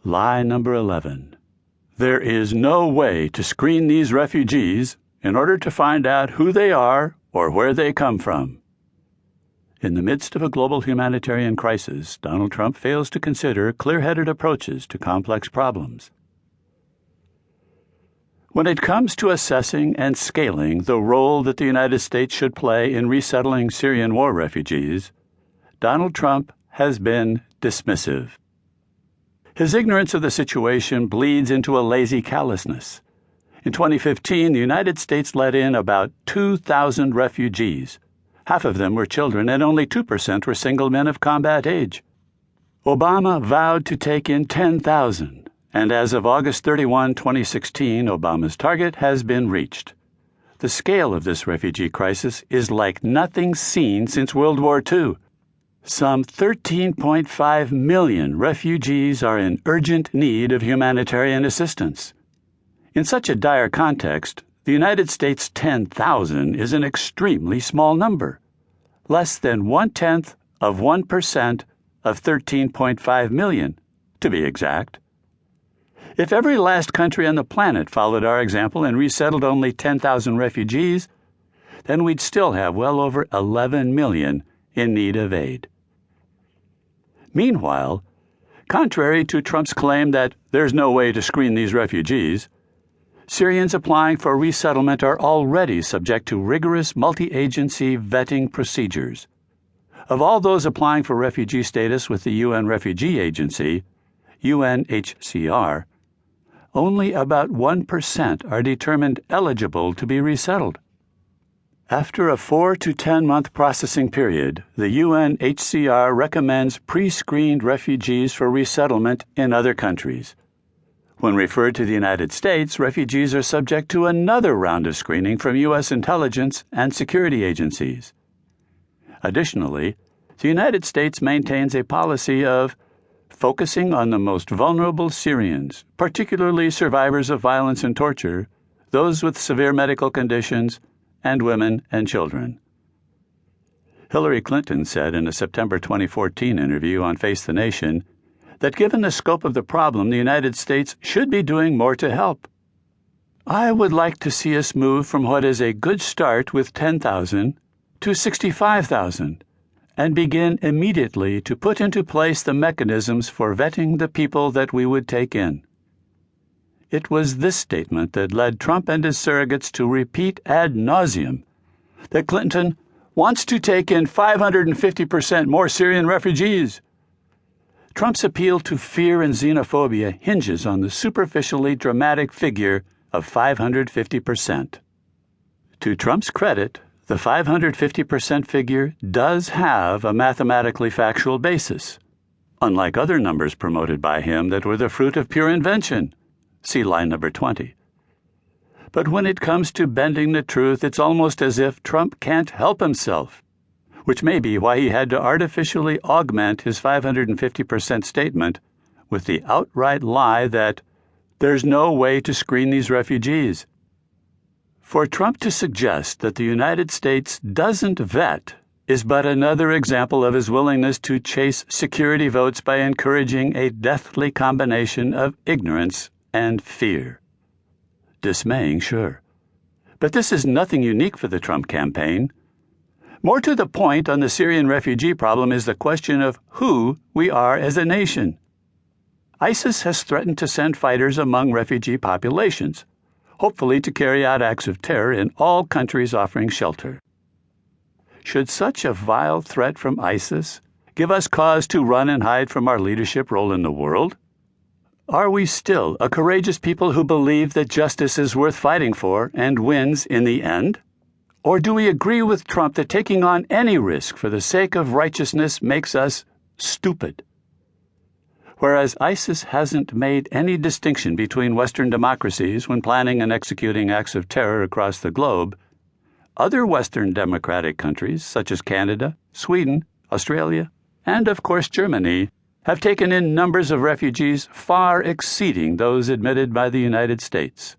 Lie number 11. There is no way to screen these refugees in order to find out who they are or where they come from. In the midst of a global humanitarian crisis, Donald Trump fails to consider clear-headed approaches to complex problems. When it comes to assessing and scaling the role that the United States should play in resettling Syrian war refugees, Donald Trump has been dismissive. His ignorance of the situation bleeds into a lazy callousness. In 2015, the United States let in about 2,000 refugees. Half of them were children, and only 2% were single men of combat age. Obama vowed to take in 10,000. And as of August 31, 2016, Obama's target has been reached. The scale of this refugee crisis is like nothing seen since World War II. Some 13.5 million refugees are in urgent need of humanitarian assistance. In such a dire context, the United States' 10,000 is an extremely small number, less than 0.1% of 13.5 million, to be exact. If every last country on the planet followed our example and resettled only 10,000 refugees, then we'd still have well over 11 million in need of aid. Meanwhile, contrary to Trump's claim that there's no way to screen these refugees, Syrians applying for resettlement are already subject to rigorous multi-agency vetting procedures. Of all those applying for refugee status with the UN Refugee Agency, UNHCR, only about 1% are determined eligible to be resettled. After a 4 to 10 month processing period, the UNHCR recommends pre-screened refugees for resettlement in other countries. When referred to the United States, refugees are subject to another round of screening from U.S. intelligence and security agencies. Additionally, the United States maintains a policy of focusing on the most vulnerable Syrians, particularly survivors of violence and torture, those with severe medical conditions, and women and children. Hillary Clinton said in a September 2014 interview on Face the Nation that given the scope of the problem, the United States should be doing more to help. I would like to see us move from what is a good start with 10,000 to 65,000. And begin immediately to put into place the mechanisms for vetting the people that we would take in. It was this statement that led Trump and his surrogates to repeat ad nauseum that Clinton wants to take in 550% more Syrian refugees. Trump's appeal to fear and xenophobia hinges on the superficially dramatic figure of 550%. To Trump's credit, the 550% figure does have a mathematically factual basis, unlike other numbers promoted by him that were the fruit of pure invention. See line number 20. But when it comes to bending the truth, it's almost as if Trump can't help himself, which may be why he had to artificially augment his 550% statement with the outright lie that there's no way to screen these refugees. For Trump to suggest that the United States doesn't vet is but another example of his willingness to chase security votes by encouraging a deathly combination of ignorance and fear. Dismaying, sure. But this is nothing unique for the Trump campaign. More to the point on the Syrian refugee problem is the question of who we are as a nation. ISIS has threatened to send fighters among refugee populations, hopefully to carry out acts of terror in all countries offering shelter. Should such a vile threat from ISIS give us cause to run and hide from our leadership role in the world? Are we still a courageous people who believe that justice is worth fighting for and wins in the end? Or do we agree with Trump that taking on any risk for the sake of righteousness makes us stupid? Whereas ISIS hasn't made any distinction between Western democracies when planning and executing acts of terror across the globe, other Western democratic countries, such as Canada, Sweden, Australia, and of course Germany, have taken in numbers of refugees far exceeding those admitted by the United States.